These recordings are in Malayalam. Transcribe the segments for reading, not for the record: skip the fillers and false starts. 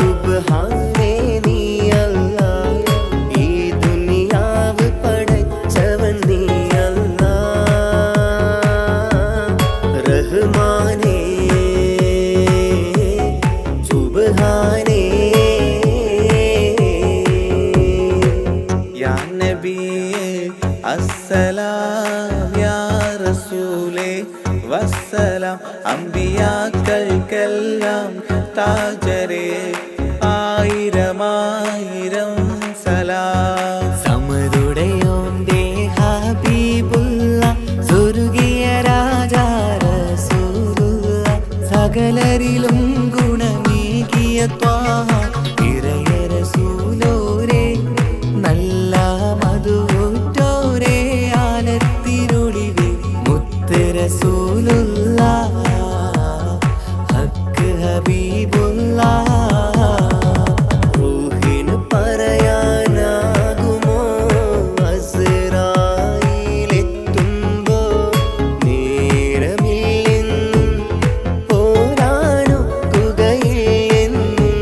സുബ്ഹാനേ നീ അല്ലാ, ഈ ദുനിയാവ് പടച്ചവൻ നീ അല്ലാ. റഹ്മാനേ സുബ്ഹാനേ. യാ നബിയേ അസ്സലാം, യാ റസൂലേ വസ്സലാം. അമ്പിയാക്കൾക്കെല്ലാം താജരേ ആയിരമായിരം സലാം. സമരുടയോന്റെ ഹബീബുള്ള സ്വർഗീയ രാജാ റസൂലുള്ള, സകലരിലും ഗുണമേകിയ ത്വാഹ ഇറയ റസൂലോരേ, നല്ല മധുറ്റോരേ ആലത്തിരുളിവേ മുത്ത് റസൂലുള്ള, ഹക്ക് ഹബീബുള്ള. റൂഹിന് പറയാനാകുമോ അസ്റായീലെത്തുമ്പോ, നേരമില്ലെന്നും പോരാനൊക്കുകയില്ലെന്നും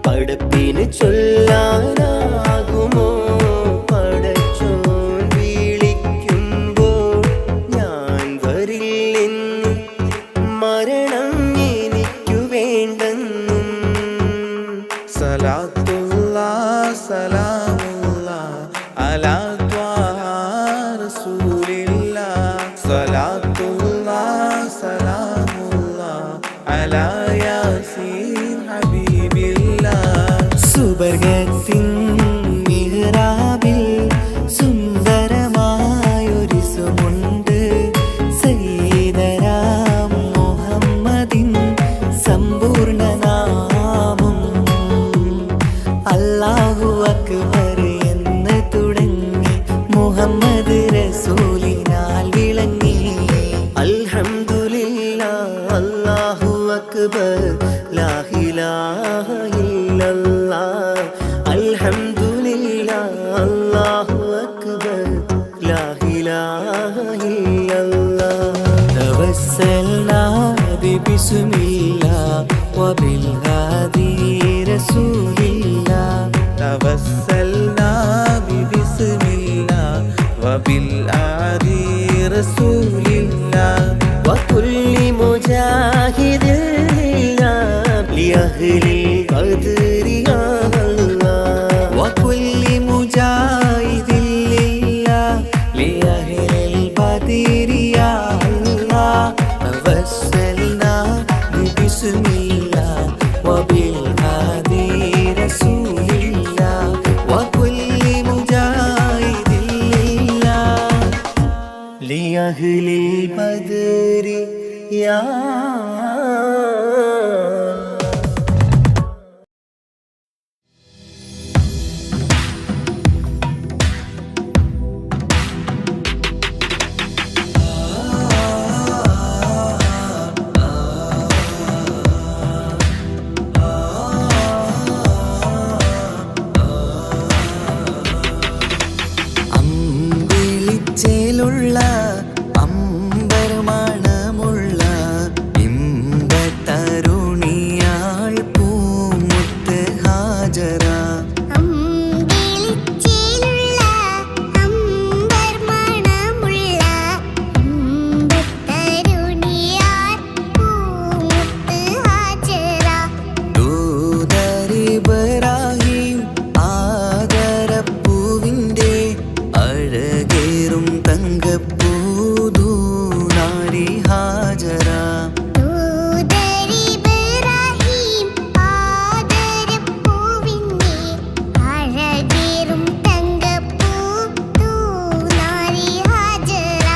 പടപ്പിന് ചൊല്ലാനാകുമോ പടച്ചോൻ വിളിക്കുമ്പോൾ, ഞാൻ വരില്ലെന്നും മരണം എനിക്കു വേണ്ടെന്നും. സലാത്തുല്ലാഹ് സലാമുല്ലാഹ് അലാ ത്വാഹ റസൂലില്ലാഹ്, സലാത്തുല്ലാഹ് സലാമുല്ലാഹ് അലാ യാസീൻ ഹബീബില്ലാഹ്. സുബർഗത്തിൻ മിഹ്റാബിൽ സുന്ദരമായൊരു സുമുണ്ട്, സയ്യിദനാ മുഹമ്മദിൻ സമ്പൂർണ്ണ നാമം. അല്ലാഹു അക്ബർ എന്ന് തുടങ്ങി മുഹമ്മദ് റസൂലിനാൽ വിളങ്ങി. അൽഹംദുലില്ലാഹ് അല്ലാഹു അക്ബർ ലാ ഇലാഹ ഇല്ലല്ലാഹ്. അൽഹംദുലില്ലാഹ് അല്ലാഹു അക്ബർ ലാ ഇലാഹ ഇല്ലല്ലാഹ്. തവസ്സൽനാ ബിസ്മില്ലാഹ് വബിൽ ഹാദി റസൂലില്ലാഹ്, തവസ്സൽനാ ബിസ്മില്ലാഹ് വബിൽ ഹാദി റസൂലില്ലാഹ്. വകുല്ലി മുജാഹിദിൻ ലില്ലാഹ് ലിഅഹ്ലിൽ ഖദ്രി യാ അല്ലാഹ്, വകുല്ലി മുജാഹിദിൻ ലില്ലാഹ് ലിഅഹ്ലിൽ ഖദ്രി യാ അല്ലാഹ്. തവസ്സൽനാ ബിസ്മില്ലാഹ് വബിൽ ഹാദി റസൂലില്ലാഹ്, വകുല്ലി മുജാഹിദിൻ ലില്ലാഹ് ലിഅഹ്ലിൽ ഖദ്രി യാ. അമ്പിളിച്ചേലുള്ള അമ്പരമണമുള്ള ഇമ്പത്തരുണിയാൾ പൂമുത്ത് ഹാജറ. അമ്പിളിച്ചേലുള്ള അമ്പർമണമുള്ള ഇമ്പത്തരുണിയാൾ പൂമുത്ത് ഹാജറ. ദൂതരിബ്രാഹിം ആദരപ്പൂവിൻ്റെ അഴകേറും തങ്കപ്പൂതൂനാരി ഹാജറ. ദൂതരിബ്രാഹിം ആദരപ്പൂവിൻ്റെ അഴകേറും തങ്കപ്പൂ തൂനാരി ഹാജറ.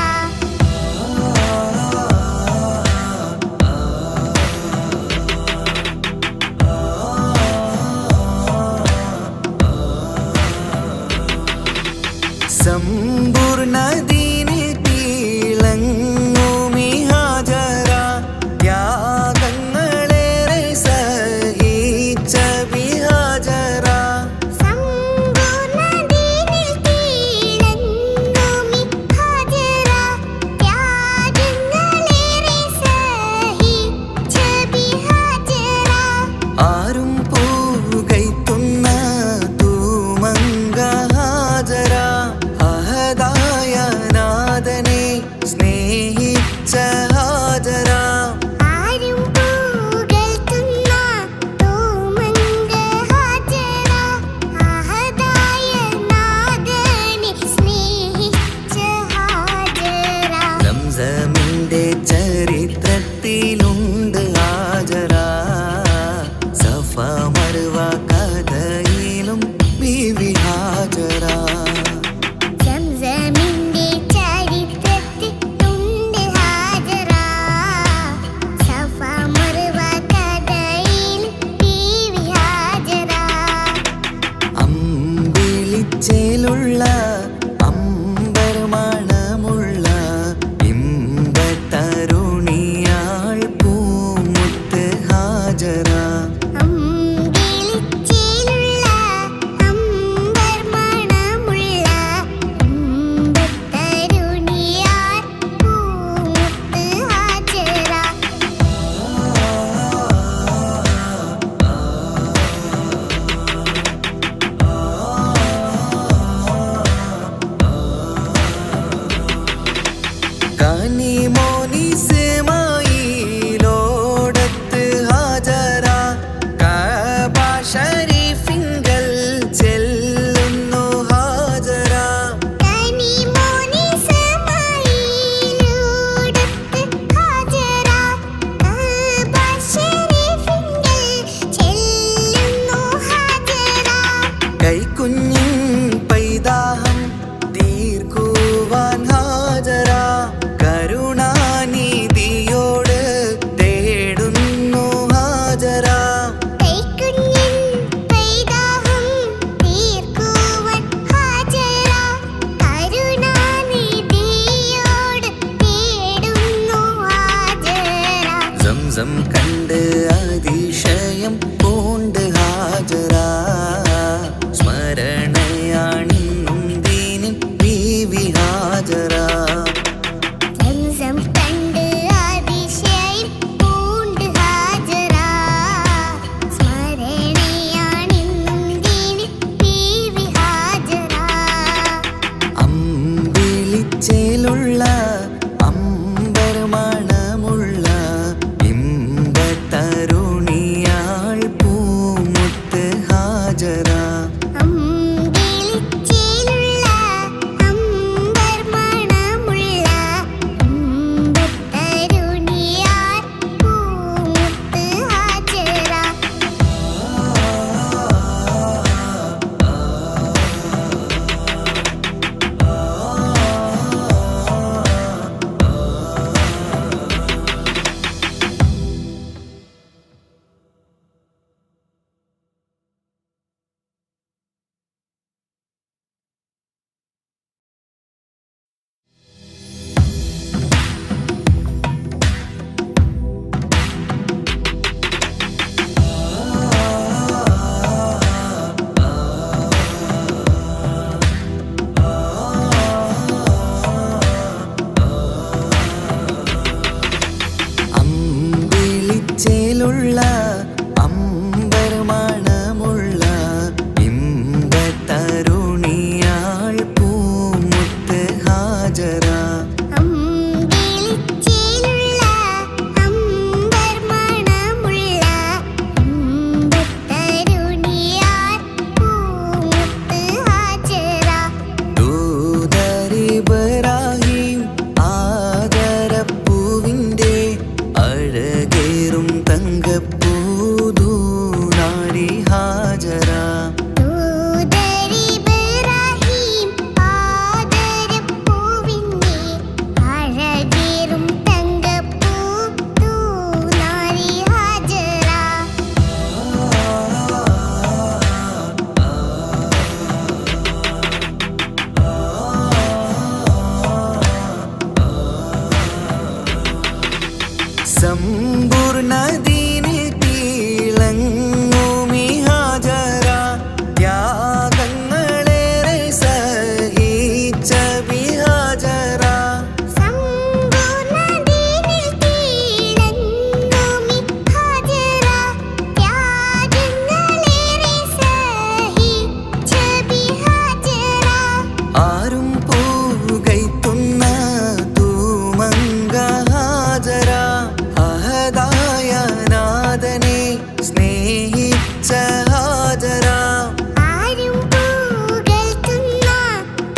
സ്നേഹിച്ച ഹാജര. ആരും പുകഴ്ത്തുന്ന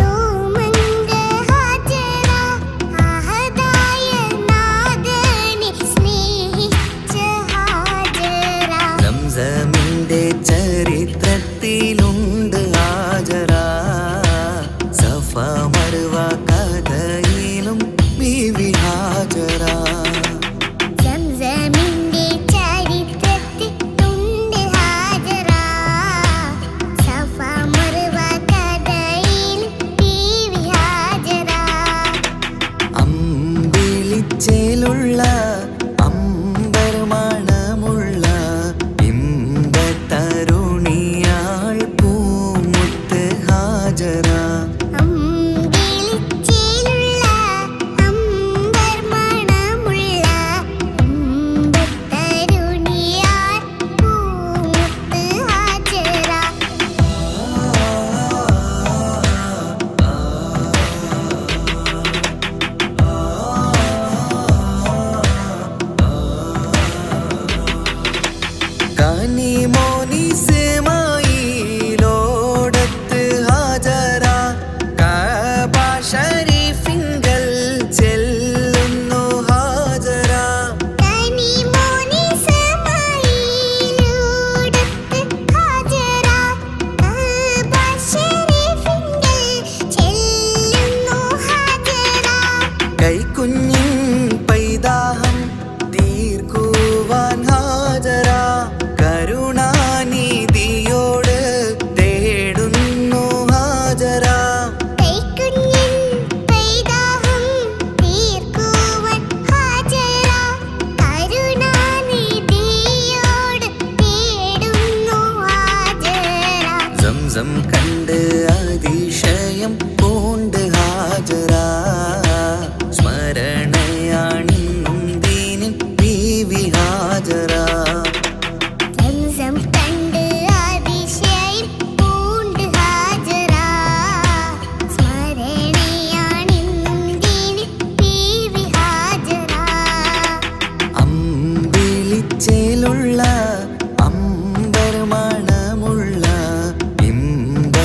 തൂമങ്ക ഹാജറ. അഹദായ നാഥനെ സ്നേഹിച്ച ഹാജറ. സംസമിന്റെ ചരിത്രത്തിലുണ്ട് ഹാജര. സഫ മർവ കഥയിലും ബീവി ഹാജര. സംസമിന്റെ ചരിത്രത്തിലുണ്ട് ഹാജറ. സഫ മർവ കഥയിൽ ബീവി ഹാജറ. അമ്പിളിച്ചേലുള്ള അമ്പർ മണമുള്ള ഇമ്പത്തരുണിയാൾ പൂമുത്ത് ഹാജര. അമ്പിളിച്ചേലുള്ള അമ്പർ മണമുള്ള ഇമ്പത്തരുണിയാർ പൂമുത്ത് ഹാജറ. കനിമോനിസ്മായിലോടത്ത് ഹാജര. കഅബ ശരീഫിങ്കൽ ചെല്ലുന്നു ഹാജര. കനിമോനിസ്മായിലൂടത്ത് ഹാജറ. കഅബ ശരീഫിങ്കൽ ചെല്ലുന്നു ഹാജറ. കൈക്കുഞ്ഞിൻ പൈതാഹം തീർക്കുവാൻ ഹാജര. കരുണാനിധിയോട് തേടുന്നു ഹാജര. കൈക്കുഞ്ഞിൻ പൈതാഹം തീർക്കുവാൻ ഹാജറ. കരുണാനിധിയോട് തേടുന്നു ഹാജറ. സംസം കണ്ട് അതിശയം പൂണ്ട് ഹാജര. സ്മരണയാണിന്നും ദീനിൻ ബീവി ഹാജര. സംസം കണ്ട് അതിശയം പൂണ്ട് ഹാജറ. സ്മരണയാണിന്നും ദീനിൻ ബീവി ഹാജറ. അമ്പിളിച്ചേലുള്ള അമ്പർ മണമുള്ള ഇമ്പ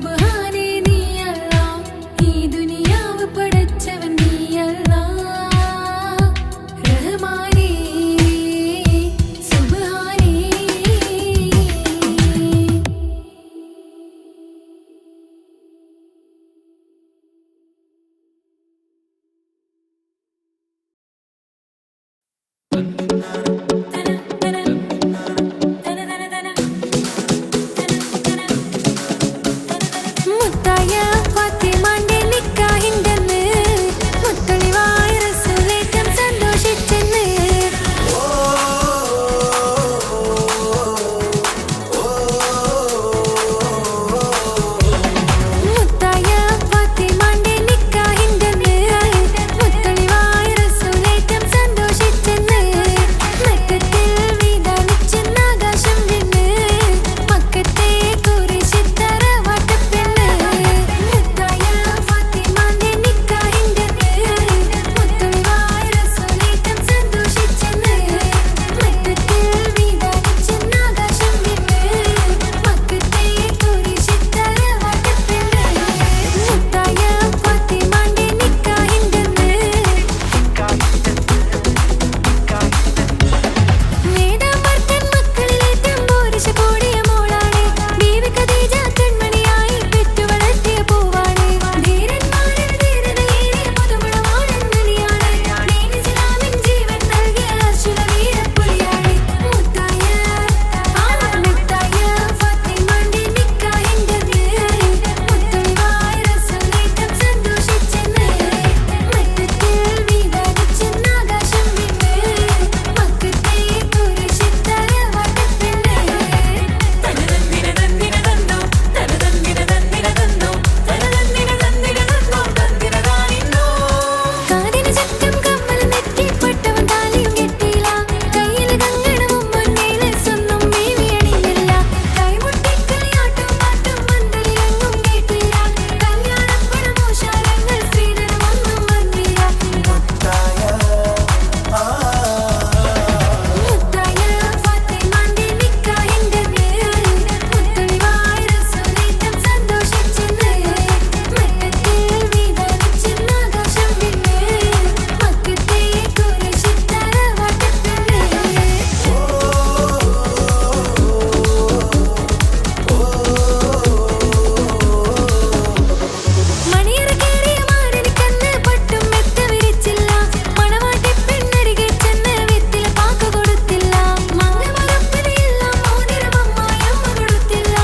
സുബ്ഹാനേ നീ അല്ലാഹ്, ഈ ദുനിയാവ് പടച്ചവൻ നീ അല്ലാഹ്. റഹ്മാനേ സുബ്ഹാനേ. മുത്തായ ഫാത്തിമാന്റെ നിക്കാഹിന്റെന്ന് മുത്തൊളിവായ റസൂലേറ്റം സന്തോഷിച്ചെന്ന്. മുത്തായ ഫാത്തിമാന്റെ നിക്കാഹിന്റെന്ന് മുത്തൊളിവായ റസൂലേറ്റം സന്തോഷിച്ചെന്ന്. മക്കത്തിൽ വിധാനിച്ചെന്നാകാശം വീണ് മക്കത്തെ കുരിശിത്തറ വാട്ടപ്പെണ്ണ്. മുത്തായ ഫാത്തിമാന്റെ നിക്കാഹിന്റെന്ന് മുത്തൊളിവായ റസൂലേറ്റം സന്തോഷിച്ചെന്ന്. മക്കത്തിൽ വിധാനിച്ചെന്നാകാശം വീണ് മക്കത്തെ കുരിശിത്തറ വാട്ടപ്പെണ്ണ്. മുത്തായ ഫാത്തിമാന്റെ നിക്കാഹിന്റെന്ന് നേതാമർക്കൻ മക്കളിലേറ്റം പോരിശ കൂടിയ മോളാണ് ബീവി ഖദീജ. കൺമണിയായി പെറ്റു വളർത്തിയ പൂവാണ്. ധീരന്മാരിൽ ധീരതയേറിയ പുതുമണവാളെന്നലിയാണ്. ദീൻ ഇസ്ലാമിൻ ജീവൻ നൽകിയ അർശുല വീരപ്പുലിയാണ്. മുത്തായ ഫാത്തിമാന്റെ നിക്കാഹിന്റെന്ന് മുത്തൊളിവായ റസൂലേറ്റം സന്തോഷിച്ചെന്ന്. മക്കത്തിൽ വിധാനിച്ചെന്നാകാശം വീണ് മക്കത്തെ കുരിശിത്തറ വാട്ടപ്പെണ്ണ്. കാതിന് ചുറ്റും കമ്മലും നെറ്റിപ്പട്ടവും താലിയും കെട്ടിയില്ല. കയ്യില് കങ്കണവും പൊന്നേല് സ്വർണ്ണം ബീവി അണിഞ്ഞില്ല. കൈമുട്ടിക്കളിയാട്ടും പാട്ടും പന്തലിലെങ്ങും കേട്ടില്ല. കല്യാണപ്പണമോശാരങ്ങൾ സ്ത്രീധനമൊന്നും വന്നില്ല. മുത്തായ ഫാത്തിമാന്റെ നിക്കാഹിന്റെന്ന് മുത്തൊളിവായ റസൂലേറ്റം സന്തോഷിച്ചെന്ന്. മക്കത്തിൽ വിധാനിച്ചെന്നാകാശം വീണ് മക്കത്തെ കുരിശിത്തറ വാട്ടപ്പെണ്ണ്. മണിയറ കേറിയ മാരനിക്കന്ന് പട്ടും മെത്ത വിരിച്ചില്ല. മണവാട്ടി പെണ്ണരികെ ചെന്ന് വെറ്റില പാക്ക് കൊടുത്തില്ല. മംഗളമറപ്പനെല്ലാം മോതിരം അമ്മായിയമ്മ കൊടുത്തില്ല.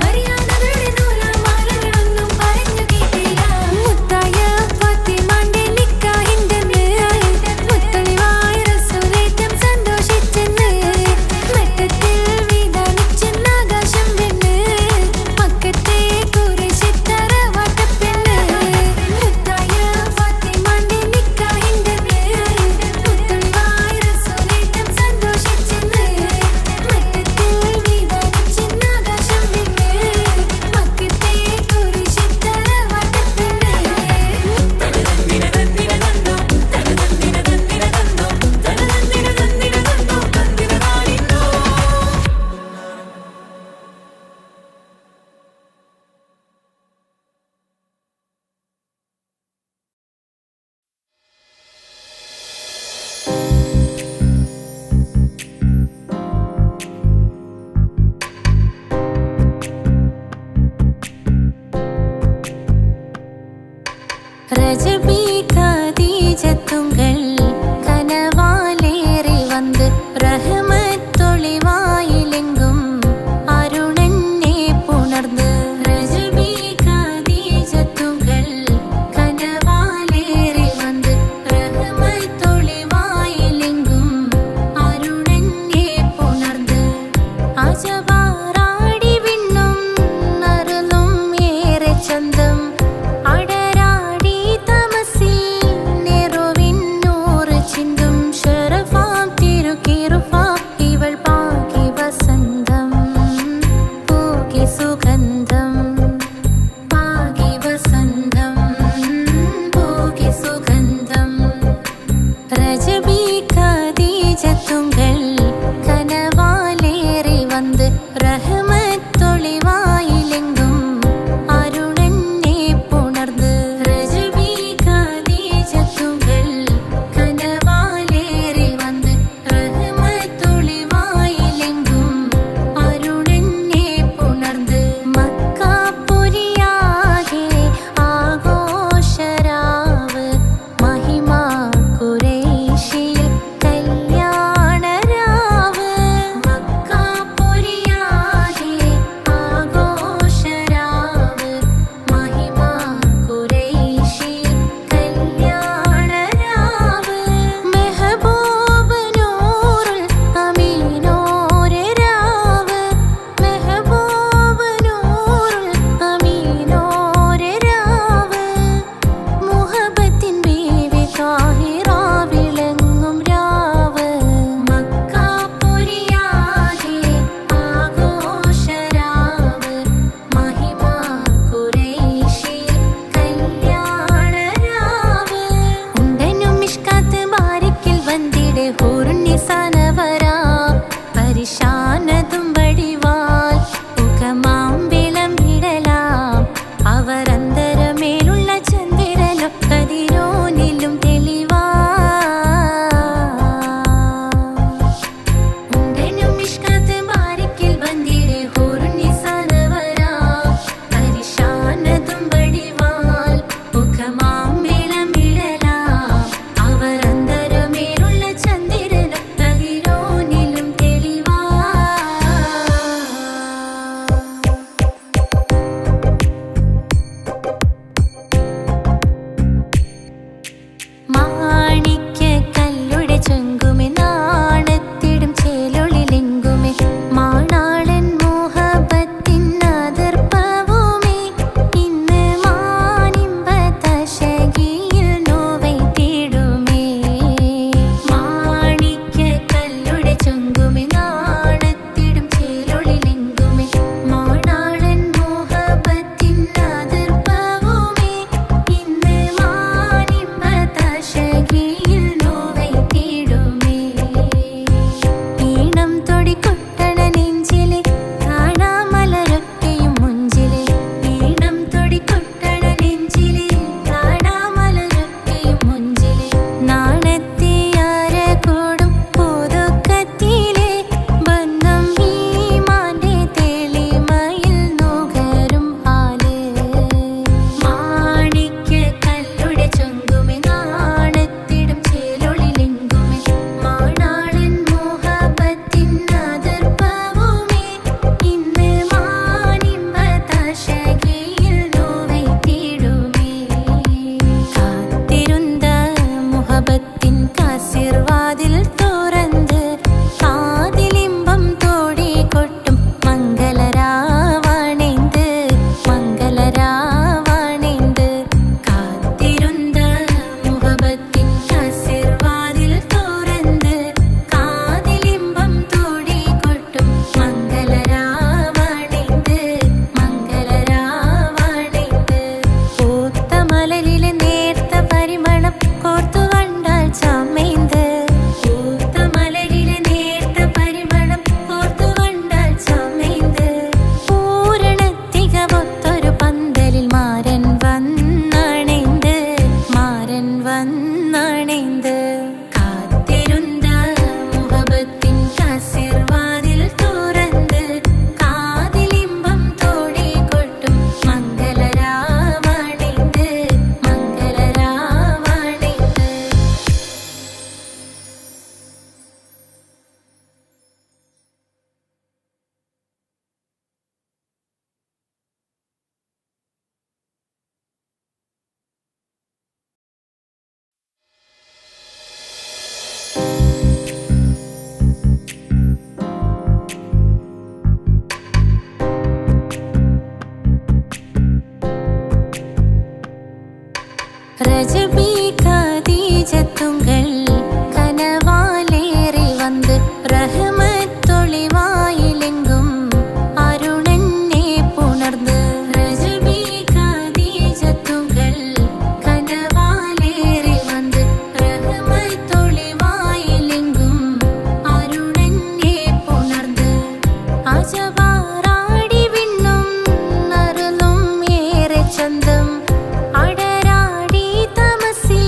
മര്യാദകളുടെ നൂലാമാലകളൊന്നും പറഞ്ഞു കേട്ടില്ല. മുത്തായ ഫാത്തിമാന്റെ നിക്കാഹിന്റെന്ന് മുത്തൊളിവായ റസൂലേറ്റം സന്തോഷിച്ചെന്ന്. മക്കത്തിൽ വിധാനിച്ചെന്നാകാശം വീണ് മക്കത്തെ കുരിശിത്തറ വാട്ടപ്പെണ്ണ്. മുത്തായ ഫാത്തിമാന്റെ നിക്കാഹിന്റെന്ന് മുത്തൊളിവായ റസൂലേറ്റം സന്തോഷിച്ചെന്ന്. മക്കത്തിൽ വിധാനിച്ചെന്നാകാശം വീണ് മക്കത്തെ കുരിശിത്തറ വാട്ടപ്പെണ്ണ്. ரஜபி கதீஜத்துங்கள் கனவாலேறி வந்து ரஹமத்தொளிவாயிலெங்கும் அருணன்னே புணர்ந்து. ரஜபி கதீஜத்துங்கள் கனவாலேறி வந்து ரஹமத்தொளிவாயிலெங்கும் அருணன்னே புணர்ந்து. അജവാറാടി വിണ്ണും അരുളും ഏറെ ചന്തം അടരാടി തമസിൽ രജബി ഖദീജത്തുങ്കൾ കനവാലേറി വന്ന് റഹ്മത്തൊളിവായിലെങ്കും അരുണനെ പുണർന്ന് രജബി ഖദീജത്തുങ്കൾ കനവാലേറി വന്ന് റഹ്മത്തൊളിവായിലെങ്കും അരുണനെ പുണർന്ന് അജവാറാടി വിണ്ണും നറുന്നും ഏറെ ചന്തം അടരാടി തമസിൽ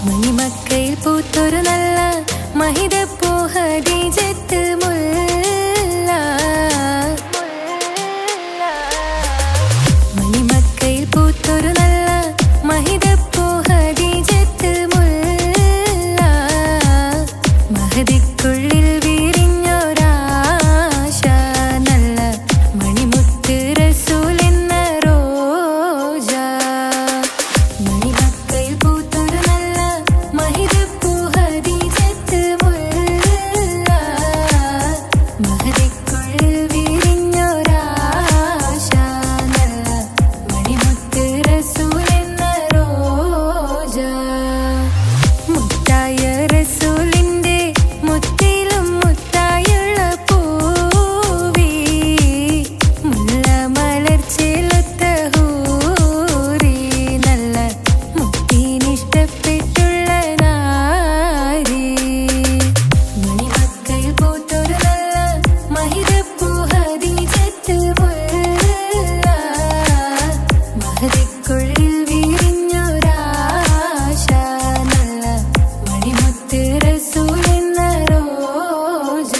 മണിമക്കയിൽ പൂത്തൊരു നല്ല മഹിതപ്പൂ ഹദീജത്ത് മുല്ല. മണിമക്കയിൽ പൂത്തൊരു നല്ല മഹിതപ്പൂ ഹദീജത്ത് മുല്ല. മഹദിക്കുള്ളിൽ വിരിഞ്ഞൊരാശ നല്ല മണിമുത്ത് റസൂൽ എന്ന റോജ. മണിമക്കയിൽ പൂത്തൊരു നല്ല മഹിതപ്പൂ ഹദീജത്ത് മുല്ല. മഹദിക്കുള്ളിൽ വിരിഞ്ഞൊരാശ നല്ല മണിമുത്ത് റസൂൽ എന്ന റോജ. മുത്തായ റസൂലിന്റെ മുത്തിലും മുത്തായുള്ള പൂവി മുല്ല മലർച്ചയിലൊത്ത ഹൂറി നല്ല മുത്തിനിഷ്ടപ്പെട്ടുള്ള നാരി. മണിമക്കയിൽ പൂത്തൊരു നല്ല മഹിതപ്പൂ ഹദീജത്ത് മുല്ല. മഹദിക്കുള്ളിൽ വിരിഞ്ഞൊരാശ നല്ല മണിമുത്ത് റസൂൽ എന്ന റോജ.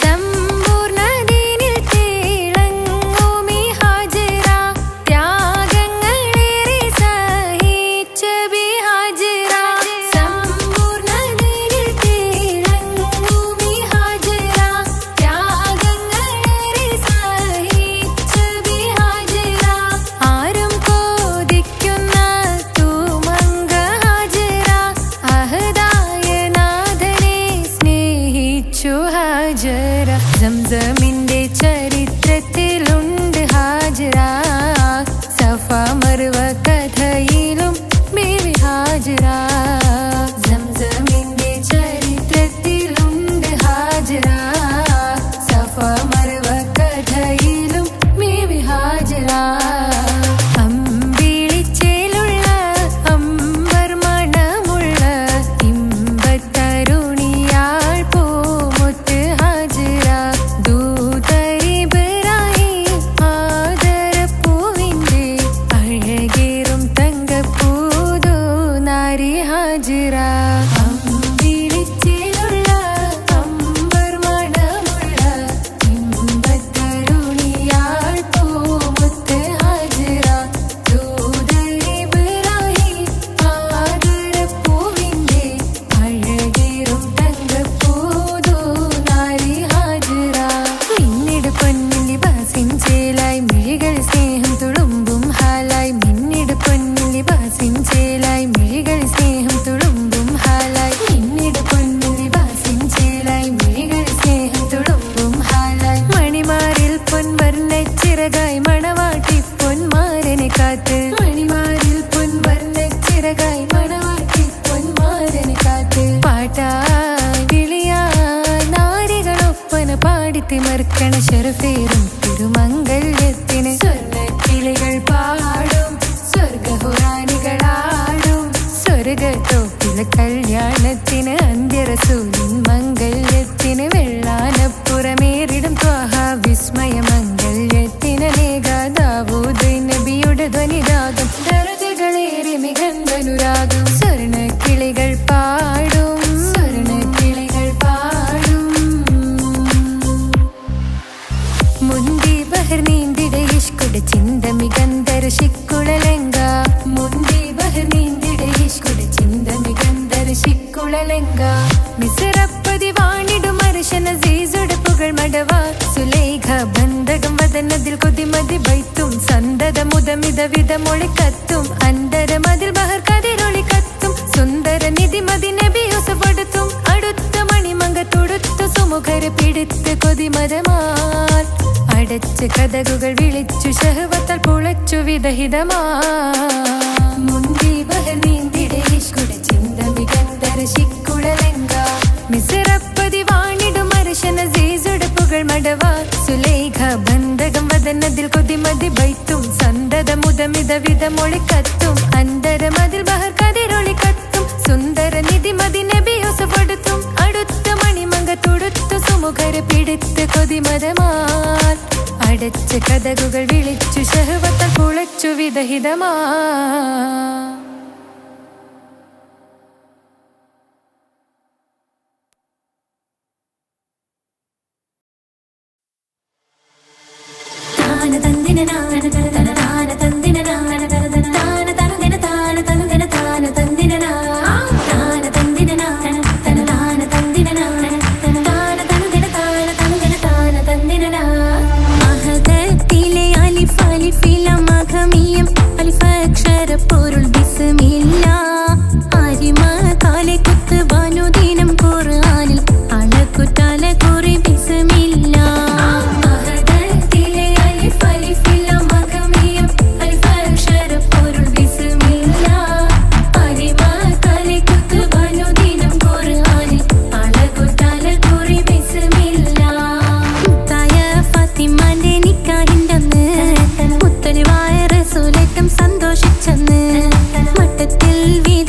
സമ്പൂർണ്ണ ദീനിൽ തിളങ്ങുമീ ഹാജറ. ത്യാഗങ്ങളേറെ സഹിച്ച ബി ഹാജറ. സമ്പൂർണ്ണ ദീനിൽ തിളങ്ങുമീ ഹാജറ. ത്യാഗങ്ങളേറെ സഹിച്ച ബി ഹാജറ. ആരും കൊതിക്കുന്ന തൂമങ്ക ഹാജറ. അഹദായ നാഥനെ സ്നേഹിച്ചു ഹാജറ. സംസമിന്റെ ചരിത്രത്തിലുണ്ട് ഹാജറ. സഫ മർവ കഥയിലും ബീവി ഹാജറ. സംസമിന്റെ ചരിത്രത്തിലുണ്ട് ഹാജറ. സഫ മർവ കഥയിലും ബീവി ഹാജറ. അമ്പിളിച്ചേലുള്ള അമ്പർ മണമുള്ള ഇമ്പത്തരുണിയാൾ പൂമുത്ത് ഹാജറ. ദൂതരിബ്രാഹിം ആദരപ്പൂവിന്റെ അഴകേറും തങ്കപ്പൂതോ നാരി ഹാജറ. അമ്പിളിച്ചേലുള്ള അമ്പർ മണമുള്ള ഇമ്പത്തരുണിയാൾ പൂമുത്ത് ഹാജറ. ദൂതരിബ്രാഹിം ആദരപ്പൂവിന്റെ അഴകേറും തങ്കപ്പൂതോ നാരി ഹാജറ. മിന്നിട് പൊന്നിൽ ലിബാസിൻ ചേലായി മിഴികൾ സ്നേഹം തുളുമ്പും ഹാലായി. മിന്നിട് പൊന്നിൽ ലിബാസിൻ ചേലായി മിഴികൾ സ്നേഹം തുളുമ്പും ഹാലായി. മിന്നിട് പൊന്നിൽ ലിബാസിൻ ചേലായി മിഴികൾ സ്നേഹം തുളുമ്പും ഹാലായി. മണിമാരിൽ പൊൻവർണ്ണച്ചിറകായി മണവാട്ടി പൊന്മാരനെ കാത്ത്. മണിമാരിൽ പൊൻവർണ്ണച്ചിറകായി മണവാട്ടി പൊന്മാരനെ കാത്ത്. പാട്ടായി വിളിയായി നാരികളൊപ്പന പാടിത്തിമർക്കണ ശരഫേറും തിരുമംഗല്യത്തിന്. സ്വർണ്ണക്കിളികൾ പാടും സ്വർഗഹുറാനികളാടും സ്വർഗത്തോപ്പില കല്യാണത്തിന്. അന്ത്യറസൂലിൻ മംഗല്യത്തിന്. വെള്ളാനപ്പുറമേറിടും ത്വാഹ വിസ്മയ മംഗല്യത്തിന്. ദാവൂദ് നബിയുടെ ധ്വനിരാഗം ദരജകളേറെ മികന്ധനുരാഗം. സ്വർണ്ണക്കിളികൾ പാടും സ്വർണ്ണക്കിളികൾ പാടും. മുന്തി ബഹർ നീന്തിട ഇഷ്കുട ചിന്ത മികന്ധര ശിക്കുളലങ്ക. മുന്തി ബഹർ നീന്തിട ഇഷ്കുട ചിന്ത മികന്ധര ശിക്കുളലങ്ക. മിസറപ്പതി വാണിടും അർശന സീസുട പുകൾ മടവ. സുലൈഖ ബന്ധകം വദനതിൽ കൊതിമതി ബൈത്തും. സന്തത മുതമിത വിധ മൊളിക്കത്തും. അന്തരമതിൽ ബഹർ കതിരൊളി കത്തും. സുന്ദര നിധിമതി നബി യൂസഫടുത്തും. അടുത്ത മണിമങ്ക തൊടുത്തു സുമുഖര പിടിത്ത് കൊതിമതമാൽ. അടച്ച് കഥകുകൾ വിളിച്ചു ശഹവത്താൽ പുളച്ചു വിദഹിതമാ. മുന്തി ബഹർ നീന്തിട ഇഷ്കുട ചിന്ത മികന്ധര ശിക്കുളലങ്ക. മിസറപ്പതി വാണിടും അർശന സീസുട പുകൾ മടവ. സുലൈഖ ബന്ധകം വദനതിൽ കൊതിമതി ബൈത്തും. സന്തത മുതമിത വിധ മൊളിക്കത്തും. അന്തരമതിൽ ബഹർ കതിരൊളി കത്തും. സുന്ദര നിധിമതി നബി യൂസഫടുത്തും. അടുത്ത മണിമങ്ക തൊടുത്തു സുമുഖര പിടിത്ത് കൊതിമതമാൽ. അടച്ച് കഥകുകൾ വിളിച്ചു ശഹ ശഹവത്താൽ കുളച്ചു വിദഹിതമാ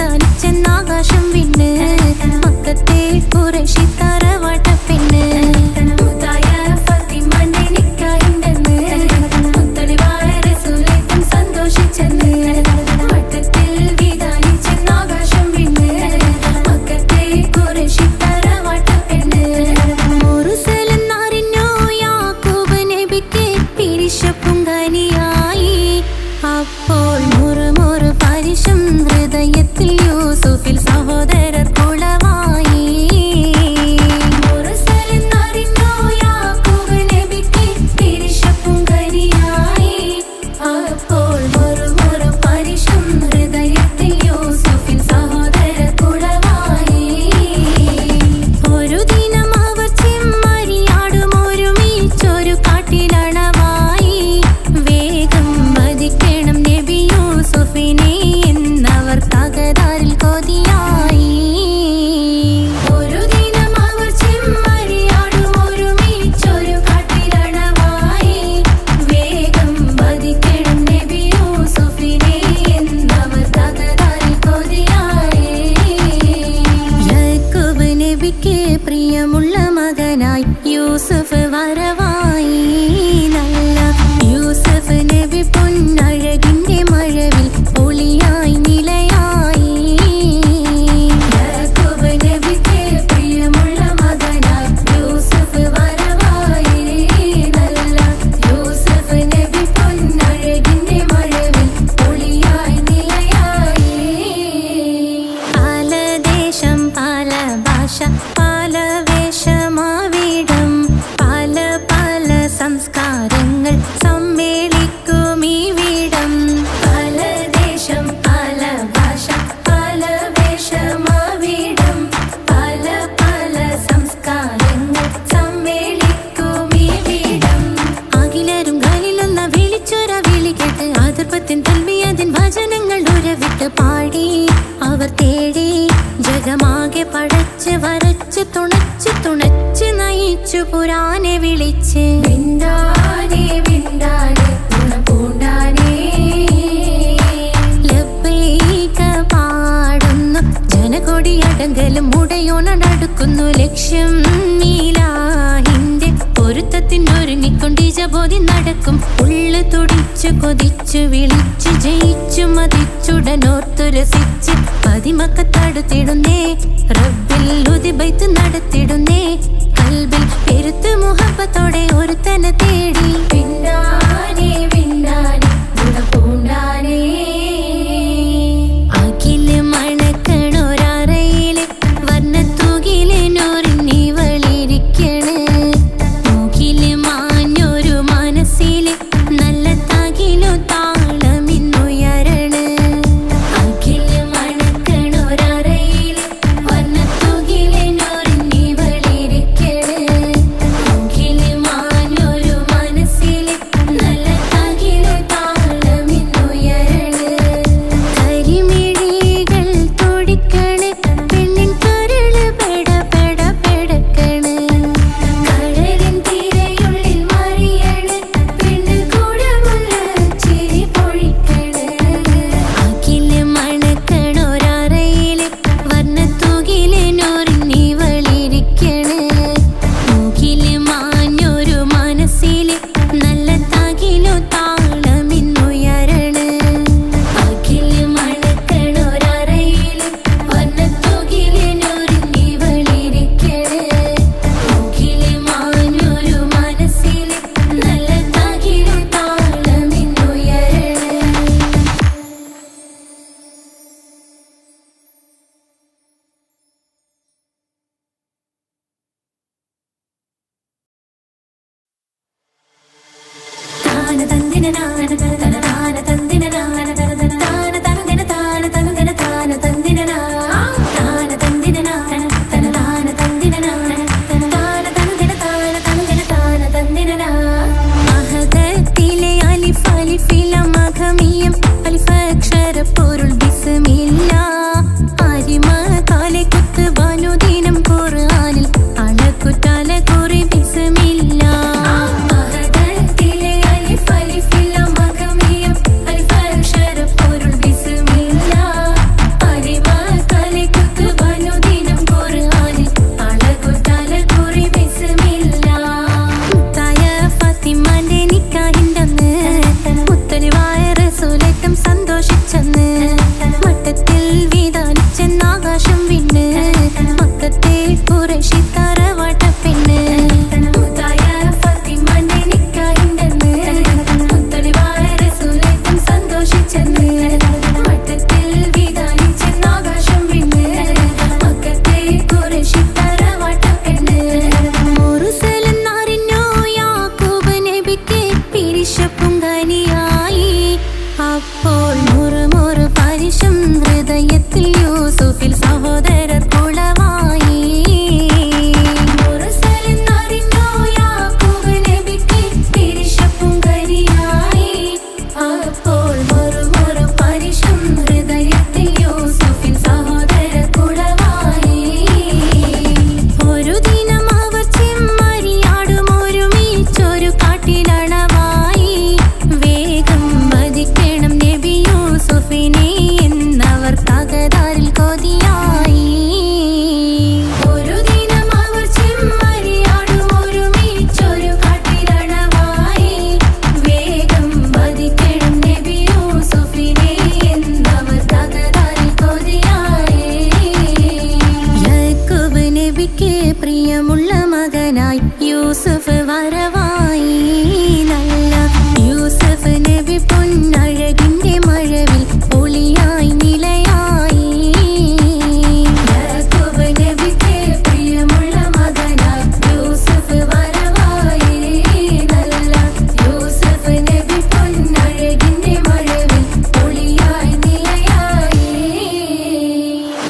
വിധാനിച്ചെന്നാകാശം വിണ്ണ് മക്കത്തെ ഖുറൈശി തറവാട്ടപ്പെണ്ണ് മുത്തായ ഫാത്തിമന്റെ നിക്കാഹിണ്ടെന്ന് മുത്തലിബായ റസൂലേറ്റം സന്തോഷിച്ചെന്ന് വട്ടത്തിൽ വിധാനിച്ചെന്നാകാശം വിണ്ണ് മക്കത്തെ ഖുറൈശി തറവാട്ടപ്പെണ്ണ് മുർസലെന്നറിഞ്ഞു യാക്കൂബ് നബിക്ക് പിരിശപ്പുങ്കനിയായി അപ്പോൾ മുറുമുറു പരിശം ഹൃദയത്തിൽ യൂസുഫിൽ സഹോദരർ കുളവായി മുർസലെന്നറിഞ്ഞു യാക്കൂബ് നബിക്ക് പിരിശപ്പുങ്കനിയായി അപ്പോൾ മുറുമുറു പരിശം ഹൃദയത്തിൽ യൂസുഫിൽ സഹോദരർ കുളവായി ഒരു ദിനം അവർ ചെമ്മരിയാടും ഒരുമിച്ചൊരു കാട്ടിലണവായി വേഗം വധിക്കണം നബി യൂസുഫിനെ എന്നവർ തകരാറിൽ കൊതിയായി ഒരു ദിനം അവർ ചെമ്മരിയാടും ഒരുമിച്ചൊരു കാട്ടിലണവായി വേഗം വധിക്കണം നബി യൂസുഫിനെ എന്നവർ തകരാറിൽ കൊതിയായി യാക്കൂബ് നബിക്ക് പ്രിയമുള്ള മകനായി യൂസുഫ് വരവായി നല്ല യൂസുഫ് നബി പൊന്നഴകിന്റെ മഴവിൽ ഒളിയായി നിലയായി യാക്കൂബ് നബിക്ക് പ്രിയമുള്ള മകനായി യൂസുഫ് വരവായി നല്ല യൂസുഫ് നബി പൊന്നഴകിന്റെ മഴവിൽ ഒളിയായി നിലയായി പല ദേശം പല ഭാഷ പല വേഷമാവിടം പല പല സംസ്കാരങ്ങൾ സമ്മേളിക്കും ഈ വീടം പല ദേശം പല ഭാഷ പല വേഷമാവിടം പല പല സംസ്കാരങ്ങൾ സമ്മേളിക്കും ഈ വീടം അഖിലരും ഖലീലൊന്ന വിളിച്ചൊര വിളി കേട്ട് അതിർപ്പത്തിൻ തൽബിയതിൻ വചനങ്ങൾ ഉരവിട്ട് പാടി അവർ തേടി ജഗമാകെ പടച്ച് വരച്ച് തുണച്ച് നയിച്ചു പുരാനെ വിളിച്ച് വിണ്ടാനെ വിണ്ടാനെ പൂണ്ടാനെ ലബ്ബൈക പാടുന്നു ജനകൊടിയടങ്കലും മുടയോണടുക്കുന്നു ലക്ഷ്യം നീലാഹിന്റെ പൊരുത്തത്തിനൊരുങ്ങിക്കൊണ്ട് ജബോധി നടക്കും ഉള്ളു തുടിച്ചു കൊതിച്ചു വിളിച്ചു ജയിച്ചു മതിച്ചുടനോർത്തു രസിച്ച് പതിമക്കത്തടുത്തിടുന്നേ റബ്ബിൽ ഉദിബൈത്ത് നടത്തിടുന്നേ കൽബിൽ പെരുത്ത് മുഹബത്തോടെ ഒരുത്തനെ തേടി വിണ്ടാനെ വിണ്ടാനെ പൂണ്ടാനെ അഖില് മണക്കണൊരറയില് വർണ്ണത്തൂകില് നൂറിനിവളിരിക്കണ് മൂക്കില് മാഞ്ഞൊരു മനസ്സില് നല്ല തകിലു താളമിന്നുയരണ് അഖില് മണക്കണൊരറയില് വർണ്ണത്തൂകില് നൂറിനിവളിരിക്കണ് മൂക്കില് മാഞ്ഞൊരു മനസ്സില് നല്ല തകിലു താളമിന്നുയരണ് കരിമിഴികൾ തുടിക്കണ് പെണ്ണിൻ കരള് പെട പെട പെടക്കണ് കടലിൻ തിരയുള്ളിൽ മറിയണ് പെണ്ണ് കൂടമുള്ള ചിരി പൊഴിക്കണ് അഖില് മണക്കണൊരറയില് വർണ്ണത്തൂകില് നൂറിനിവളിരിക്കണ് മൂക്കില് മാഞ്ഞൊരു മനസ്സില് നല്ല തകിലു താളമിന്നുയരണ് അഖില് മണക്കണൊരറയില് വർണ്ണത്തൂകില് നൂറിനിവളിരിക്കണ് മൂക്കില് മാഞ്ഞൊരു മനസ്സില് നല്ല തകിലു താളമിന്നുയരണ് താന തന്ദിന നാന തന താന തന്ദിന നാന തന താന തന്ദിന താന തന്ദിന താന തന്ദിന താന തന്ദിന നാന തന താന തന്ദിന നാന തന താന തന്ദിന താന തന്ദിന താന തന്ദിന അഹദത്തിലെ അലിഫ് അലിഫില മഖമിയം അലിഫക്ഷര പൊരുൾ ബിസ്മില്ല അരിമ കാലെ കുത്ത് ബനുദിനം ഖുർആനിൽ അളക്കുതല കുറി ബിസ്മില്ല അഹദത്തിലെ അലിഫ് അലിഫില മഖ വിധാനിച്ചെന്നാകാശം വിണ്ണ് മക്കത്തെ ഖുറൈശി തറവാട്ടപ്പെണ്ണ് മുത്തായ ഫാത്തിമന്റെ നിക്കാഹിണ്ടെന്ന് മുത്തലിബായ റസൂലേറ്റം സന്തോഷിച്ചെന്ന് മട്ടത്തിൽ വിധാനിച്ചെന്നാകാശം വിണ്ണ് മക്കത്തെ ഖുറൈശി തറവാട്ടപ്പെണ്ണ് മുർസലെന്നറിഞ്ഞു യാക്കൂബ് നബിക്ക് പിരിശപ്പുങ്കനിയായി അപ്പോൾ മുറുമുറു പരിശം ഹൃദയത്തിൽ യൂസുഫിൽ സഹോദരർ കുളവായി മുർസലെന്നറിഞ്ഞു യാക്കൂബ് നബിക്ക് പിരിശപ്പുങ്കനിയായി അപ്പോൾ മുറുമുറു പരിശം ഹൃദയത്തിൽ യൂസുഫിൽ സഹോദരർ കുളവായി ഒരു ദിനം അവർ ചെമ്മരിയാടും ഒരുമിച്ചൊരു കാട്ടിലണവായി വേഗം വധിക്കണം നബി യൂസുഫിനെ എന്നവർ തകരാറിൽ കൊതിയായി ഒരു ദിനം അവർ ചെമ്മരിയാടും ഒരുമിച്ചൊരു കാട്ടിലണവായി വേഗം വധിക്കണം നബി യൂസുഫിനെ എന്നവർ തകരാറിൽ കൊതിയായി യാക്കൂബ് നബിക്ക് പ്രിയമുള്ള മകനായി യൂസുഫ് വരവായി നല്ല യൂസുഫ് നബി പൊന്നഴകിന്റെ മഴവിൽ ഒളിയായി നിലയായി യാക്കൂബ് നബിക്ക് പ്രിയമുള്ള മകനായി യൂസുഫ് വരവായി നല്ല യൂസുഫ് നബി പൊന്നഴകിന്റെ മഴവിൽ ഒളിയായി നിലയായി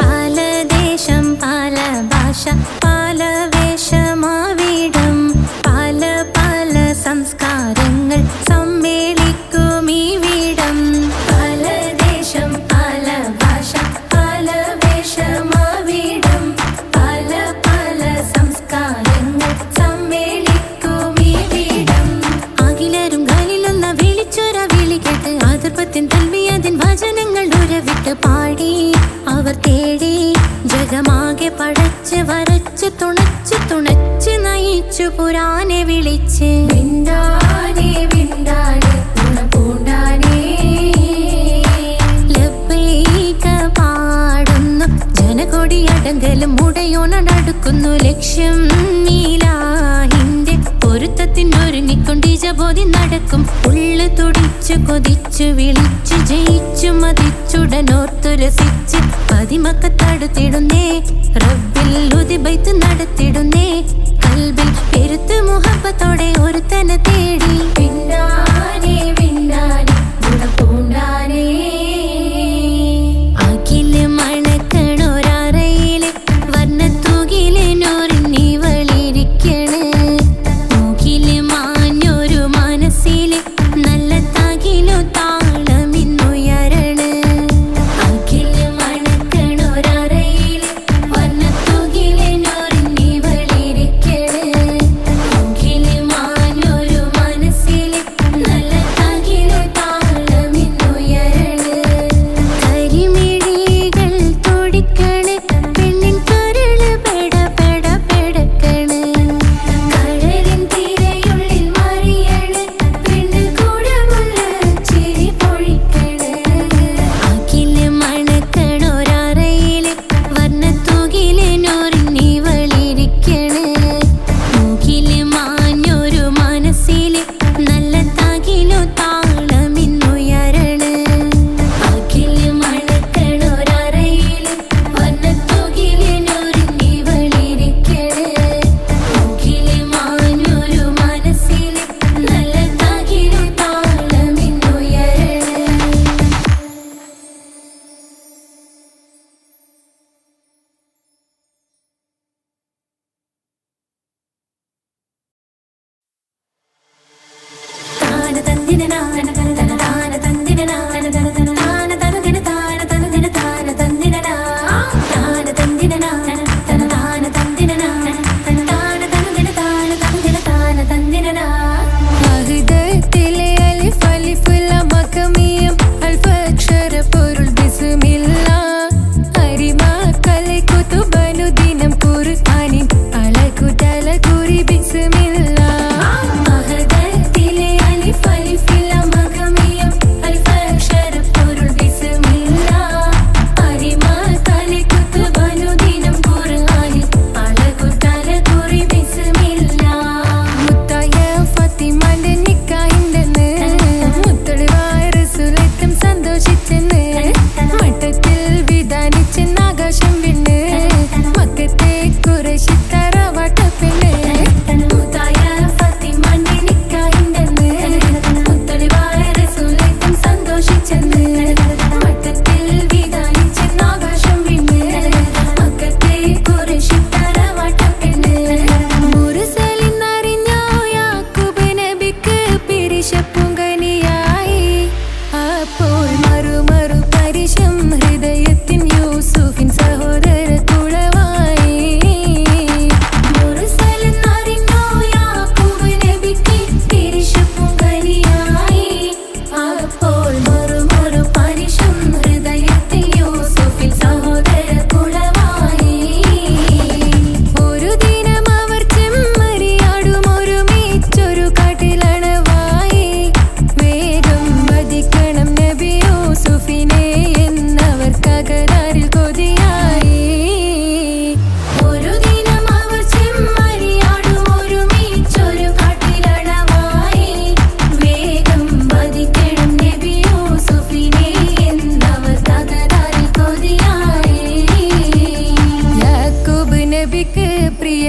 പല ദേശം പല ഭാഷ പല വേഷമാവിടം പല പല സംസ്കാരങ്ങൾ സമ്മേളിക്കും ഈ വീടം പല ദേശം പല ഭാഷ പല വേഷമാവിടം പല പല സംസ്കാരങ്ങൾ സമ്മേളിക്കും ഈ വീടം അഖിലരും കാലിലൊന്ന വിളിച്ചൊര വിളി കേട്ട് അതിർപ്പത്തിൻ തൽവിയതിൻ വചനങ്ങൾ ഉരവിട്ട് പാടി അവർ തേടി ജഗമാകെ പടച്ച് വരച്ച് തുണച്ച് നയിച്ചു പുരാനെ വിളിച്ച് വിണ്ടാനെ വിണ്ടാനെ ഗുണപൂണ്ടാനെ ലബ്ബൈക പാടുന്നു ജനകൊടിയടങ്കലും മുടയോണടുക്കുന്നു ലക്ഷ്യം നീലാഹിന്റെ പൊരുത്തത്തിനൊരുങ്ങിക്കൊണ്ടിജബോധി നടക്കും ഉള്ളു തുടിച്ചു കൊതിച്ചു വിളിച്ചു ജയിച്ചു മതിച്ചുടനോർത്തു രസിച്ച് പതിമക്കത്തടുത്തിടുന്നേ റബ്ബിൽ ഉദിബൈത്ത് നടത്തിടുന്നേ കൽബിൽ പെരുത്ത് മുഹബത്തോടെ ഒരുത്തനെ തേടി പിന്നാനെ പിന്നാനെ ഗുണപൂണ്ടാനേ അഖില് മണക്കണൊരറയില് വർണ്ണത്തൂകില് നൂറിനിവളിരിക്കണ് മൂക്കില് മാഞ്ഞൊരു മനസ്സില് നല്ല തകിലു താളമിന്നുയരണ് അഖില് മണക്കണൊരറയില് വർണ്ണത്തൂകില് നൂറിനിവളിരിക്കണ് മൂക്കില് മാഞ്ഞൊരു മനസ്സില് നല്ല തകിലു താളമിന്നുയരണ് കരിമിഴികൾ തുടിക്കണ് പെണ്ണിൻ കരള് പെട പെട പെടക്കണ് കഴലിൻ തിരയുള്ളിൽ മറിയണ് പെണ്ണ് കൂടമുള്ള ചിരി പൊഴിക്കണ് അഖില് മണക്കണൊരറയില് വർണ്ണത്തൂകില് നൂറിനിവളിരിക്കണ് മൂക്കില് മാഞ്ഞൊരു മനസ്സില് നല്ല തകിലു താളമിന്നുയരണ് അഖില് മണക്കണൊരറയില് വർണ്ണത്തൂകില് നൂറിനിവളിരിക്കണ് മൂക്കില് മാഞ്ഞൊരു മനസ്സില് നല്ല തകിലു താളമിന്നുയരണ് താന തന്ദിന നാന തന താന തന്ദിന നാന തന താന തനുദിന താന തനുദിന താന തന്ദിന താന തന്ദിന നാന തന താന തന്ദിന നാന തന താന തനുദിന താന തനുദിന താന തന്ദിന അഹ്ദത്തിലെ അലിഫ് അലിഫ് ലം മഖമിയം അൽഫ് അക്ഷര പൊരുൾ ബിസ്മില്ല അരിമ കലെ കുതുബനു ദിനം ഖുർആനിൻ അലകുതല കുരി ബിസ്മില്ല അഹദത്തിലെ അലിഫ് അലിഫ് ലം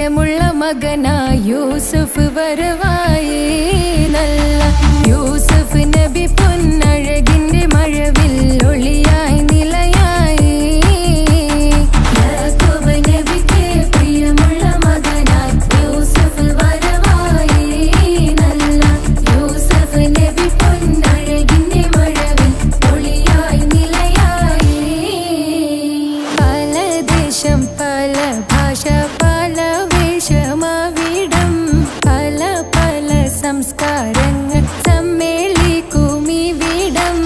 പ്രിയമുള്ള മകനായി യൂസുഫ് വരവായി നല്ല യൂസുഫ് നബി പൊന്നഴകിന്റെ മഴവിൽ ഒളിയായി നിലയായി യാക്കൂബ് നബിക്ക് പ്രിയമുള്ള മകനായി യൂസുഫ് വരവായി നല്ല യൂസുഫ് നബി പൊന്നഴകിന്റെ മഴവിൽ ഒളിയായി നിലയായി പല ദേശം പല ഭാഷ പല വേഷമാവിടം പല പല സംസ്കാരങ്ങൾ സമ്മേളിക്കും ഇവിടം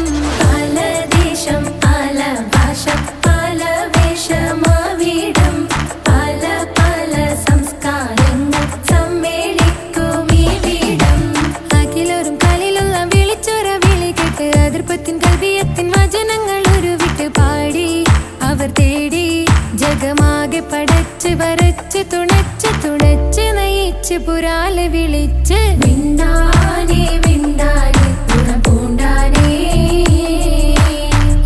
പല ദേശം പല ഭാഷ പല വേഷമാവിടം പല പല സംസ്കാരങ്ങൾ സമ്മേളിക്കും ഇവിടം അഖിലോരും കാലിലുള്ള വിളിച്ചൊര വിളി കേട്ട് അതിർപ്പത്തിൻ കൽവിയത്തിൻ വചനങ്ങൾ ഉരുവിട്ട് പാടി അവർ തേടി ജഗമാകെ പടച്ച് വരച്ച് തുണച്ച് തുണച്ച് നയിച്ച് പുരാലെ വിളിച്ച് വിണ്ടാനേ വിണ്ടാനേ പൂണ്ടാനേ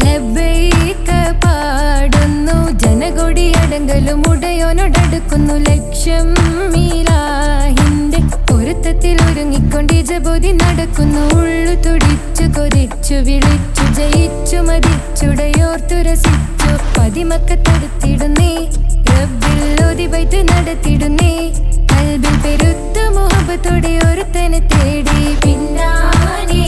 ലബ്ബൈക പാടുന്നു ജനകൊടി അടങ്കലും ഉടയോനോടടുക്കുന്നു ലക്ഷ്യം മീലാഹിന്റെ പൊരുത്തത്തിൽ ഒരുങ്ങിക്കൊണ്ട് ജബോധി നടക്കുന്നു ഉള്ളു തുടിച്ചു കൊതിച്ചു വിളിച്ചു ജയിച്ചു മതിച്ചുടയോർത്തു രസിച്ചു പതിമക്കത്തടുത്തിടുന്നേ റബ്ബിൽ ഓതിബൈത്ത് നടത്തിടുന്നേ കൽബിൽ പെരുത്ത മുഹബത്തോടെ ഒരുത്തനെ തേടി പിന്നാനേ